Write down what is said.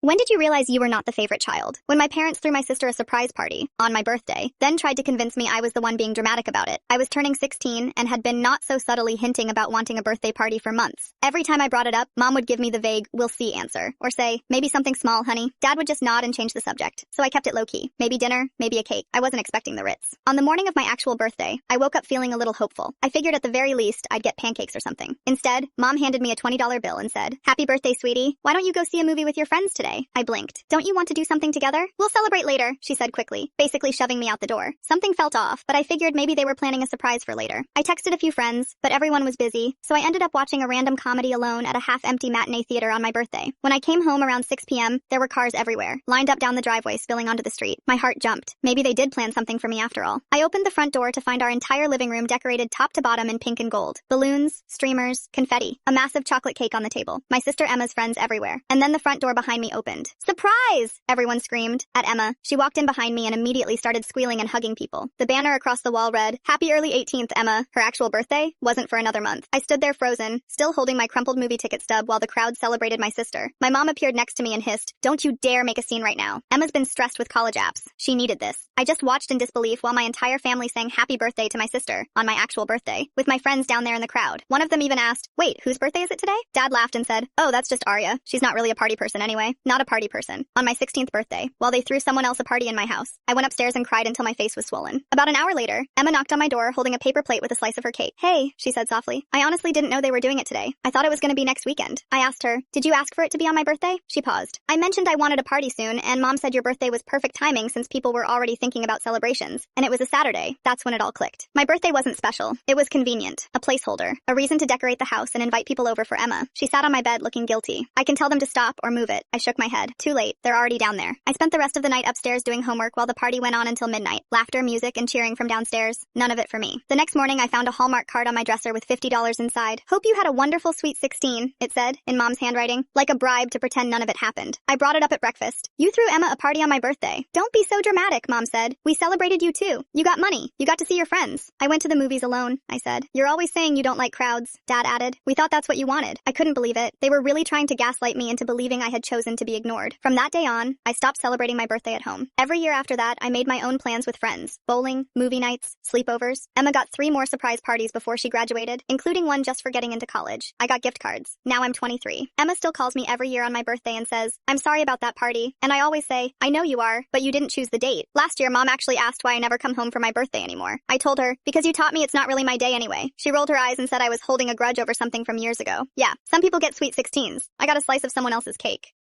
When did you realize you were not the favorite child? When my parents threw my sister a surprise party on my birthday, then tried to convince me I was the one being dramatic about it. I was turning 16 and had been not so subtly hinting about wanting a birthday party for months. Every time I brought it up, Mom would give me the vague, "we'll see" answer, or say, "maybe something small, honey." Dad would just nod and change the subject. So I kept it low-key. Maybe dinner, maybe a cake. I wasn't expecting the Ritz. On the morning of my actual birthday, I woke up feeling a little hopeful. I figured at the very least, I'd get pancakes or something. Instead, Mom handed me a $20 bill and said, "Happy birthday, sweetie. Why don't you go see a movie with your friends today?" I blinked. "Don't you want to do something together?" "We'll celebrate later," she said quickly, basically shoving me out the door. Something felt off, but I figured maybe they were planning a surprise for later. I texted a few friends, but everyone was busy, so I ended up watching a random comedy alone at a half-empty matinee theater on my birthday. When I came home around 6 p.m., there were cars everywhere, lined up down the driveway spilling onto the street. My heart jumped. Maybe they did plan something for me after all. I opened the front door to find our entire living room decorated top to bottom in pink and gold. Balloons, streamers, confetti, a massive chocolate cake on the table, my sister Emma's friends everywhere. And then the front door behind me opened. "Surprise!" everyone screamed at Emma. She walked in behind me and immediately started squealing and hugging people. The banner across the wall read, "Happy early 18th, Emma." Her actual birthday wasn't for another month. I stood there frozen, still holding my crumpled movie ticket stub while the crowd celebrated my sister. My mom appeared next to me and hissed, "Don't you dare make a scene right now. Emma's been stressed with college apps. She needed this." I just watched in disbelief while my entire family sang happy birthday to my sister on my actual birthday, with my friends down there in the crowd. One of them even asked, "Wait, whose birthday is it today?" Dad laughed and said, "Oh, that's just Arya. She's not really a party person anyway." Not a party person. On my 16th birthday, while they threw someone else a party in my house, I went upstairs and cried until my face was swollen. About an hour later, Emma knocked on my door holding a paper plate with a slice of her cake. "Hey," she said softly. "I honestly didn't know they were doing it today. I thought it was going to be next weekend." I asked her, "Did you ask for it to be on my birthday?" She paused. "I mentioned I wanted a party soon, and Mom said your birthday was perfect timing since people were already thinking about celebrations, and it was a Saturday." That's when it all clicked. My birthday wasn't special. It was convenient. A placeholder. A reason to decorate the house and invite people over for Emma. She sat on my bed looking guilty. "I can tell them to stop or move it." I shook my head. Too late. They're already down there. I spent the rest of the night upstairs doing homework while the party went on until midnight. Laughter, music, and cheering from downstairs. None of it for me. The next morning, I found a Hallmark card on my dresser with $50 inside. "Hope you had a wonderful sweet 16, it said, in Mom's handwriting, like a bribe to pretend none of it happened. I brought it up at breakfast. "You threw Emma a party on my birthday." "Don't be so dramatic," Mom said. "We celebrated you too. You got money. You got to see your friends." "I went to the movies alone," I said. "You're always saying you don't like crowds," Dad added. "We thought that's what you wanted." I couldn't believe it. They were really trying to gaslight me into believing I had chosen to be ignored. From that day on, I stopped celebrating my birthday at home. Every year after that, I made my own plans with friends. Bowling, movie nights, sleepovers. Emma got 3 more surprise parties before she graduated, including one just for getting into college. I got gift cards. Now I'm 23. Emma still calls me every year on my birthday and says, "I'm sorry about that party." And I always say, "I know you are, but you didn't choose the date." Last year, Mom actually asked why I never come home for my birthday anymore. I told her, "Because you taught me it's not really my day anyway." She rolled her eyes and said I was holding a grudge over something from years ago. Yeah, some people get sweet 16s. I got a slice of someone else's cake.